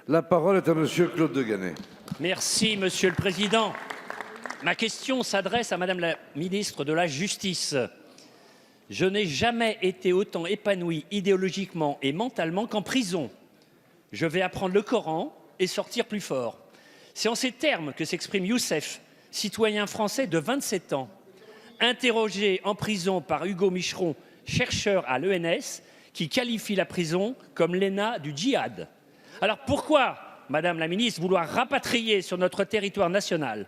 La parole est à Monsieur Claude de Ganay. Merci, Monsieur le Président. Ma question s'adresse à Madame la ministre de la Justice. Je n'ai jamais été autant épanoui idéologiquement et mentalement qu'en prison. Je vais apprendre le Coran et sortir plus fort. C'est en ces termes que s'exprime Youssef, citoyen français de 27 ans, interrogé en prison par Hugo Micheron, chercheur à l'ENS, qui qualifie la prison comme l'ENA du djihad. Alors pourquoi, Madame la ministre, vouloir rapatrier sur notre territoire national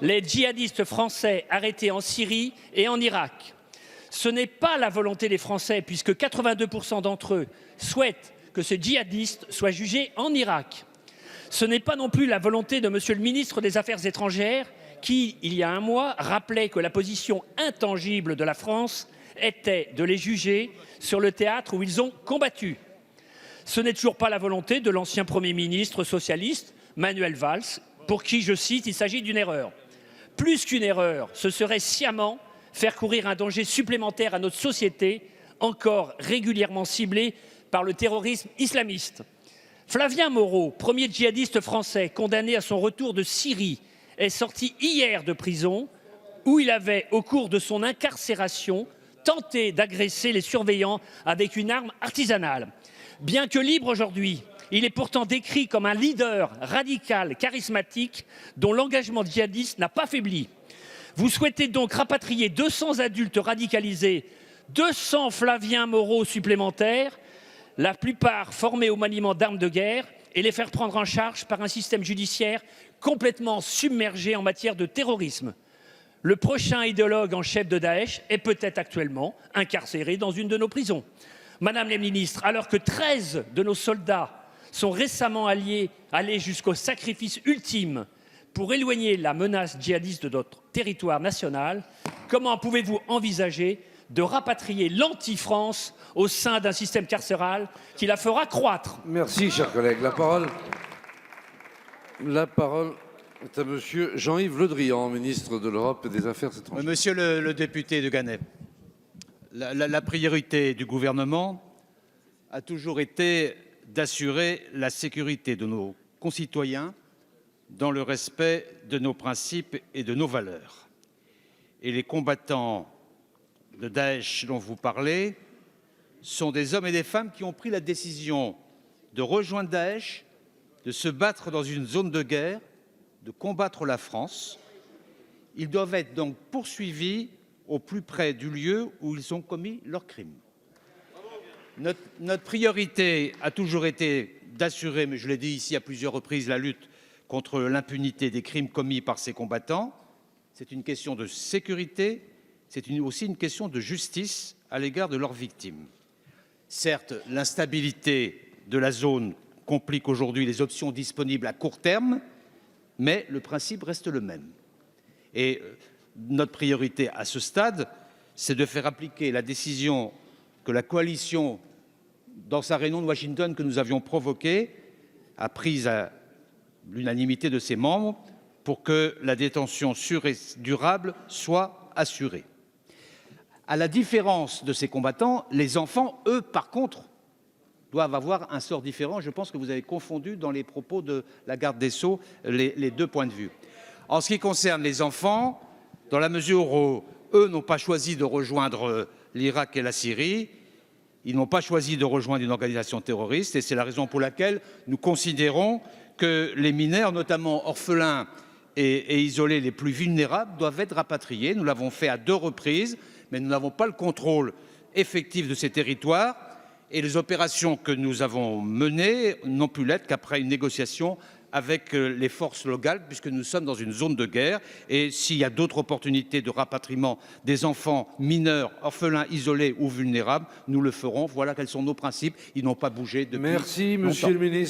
les djihadistes français arrêtés en Syrie et en Irak? Ce n'est pas la volonté des Français, puisque 82% d'entre eux souhaitent que ce djihadiste soit jugé en Irak. Ce n'est pas non plus la volonté de Monsieur le ministre des Affaires étrangères, qui, il y a un mois, rappelait que la position intangible de la France était de les juger sur le théâtre où ils ont combattu. Ce n'est toujours pas la volonté de l'ancien Premier ministre socialiste, Manuel Valls, pour qui, je cite, il s'agit d'une erreur. Plus qu'une erreur, ce serait sciemment faire courir un danger supplémentaire à notre société, encore régulièrement ciblée par le terrorisme islamiste. Flavien Moreau, premier djihadiste français condamné à son retour de Syrie, est sorti hier de prison où il avait, au cours de son incarcération, tenté d'agresser les surveillants avec une arme artisanale. Bien que libre aujourd'hui, il est pourtant décrit comme un leader radical, charismatique, dont l'engagement djihadiste n'a pas faibli. Vous souhaitez donc rapatrier 200 adultes radicalisés, 200 Flavien Moreau supplémentaires, la plupart formés au maniement d'armes de guerre, et les faire prendre en charge par un système judiciaire complètement submergé en matière de terrorisme. Le prochain idéologue en chef de Daesh est peut-être actuellement incarcéré dans une de nos prisons. Madame la ministre, alors que 13 de nos soldats sont récemment allés jusqu'au sacrifice ultime pour éloigner la menace djihadiste de notre territoire national, comment pouvez-vous envisager de rapatrier l'anti-France au sein d'un système carcéral qui la fera croître? Merci, cher collègue. La parole est à Monsieur Jean-Yves Le Drian, ministre de l'Europe et des Affaires étrangères. Monsieur le député de Ganay, la priorité du gouvernement a toujours été d'assurer la sécurité de nos concitoyens dans le respect de nos principes et de nos valeurs. Et les combattants de Daesh dont vous parlez sont des hommes et des femmes qui ont pris la décision de rejoindre Daesh, de se battre dans une zone de guerre, de combattre la France. Ils doivent être donc poursuivis au plus près du lieu où ils ont commis leurs crimes. Notre priorité a toujours été d'assurer, mais je l'ai dit ici à plusieurs reprises, la lutte contre l'impunité des crimes commis par ces combattants. C'est une question de sécurité, c'est aussi une question de justice à l'égard de leurs victimes. Certes, l'instabilité de la zone complique aujourd'hui les options disponibles à court terme, mais le principe reste le même. Et notre priorité à ce stade, c'est de faire appliquer la décision que la coalition, dans sa réunion de Washington que nous avions provoquée, a prise à l'unanimité de ses membres pour que la détention sûre et durable soit assurée. À la différence de ces combattants, les enfants, eux, par contre, doivent avoir un sort différent. Je pense que vous avez confondu dans les propos de la garde des Sceaux les deux points de vue. En ce qui concerne les enfants, dans la mesure où eux n'ont pas choisi de rejoindre l'Irak et la Syrie, ils n'ont pas choisi de rejoindre une organisation terroriste et c'est la raison pour laquelle nous considérons que les mineurs, notamment orphelins et isolés les plus vulnérables, doivent être rapatriés. Nous l'avons fait à 2 reprises, mais nous n'avons pas le contrôle effectif de ces territoires et les opérations que nous avons menées n'ont pu l'être qu'après une négociation avec les forces locales, puisque nous sommes dans une zone de guerre. Et s'il y a d'autres opportunités de rapatriement des enfants mineurs, orphelins, isolés ou vulnérables, nous le ferons. Voilà quels sont nos principes. Ils n'ont pas bougé depuis longtemps. Merci, Monsieur le ministre.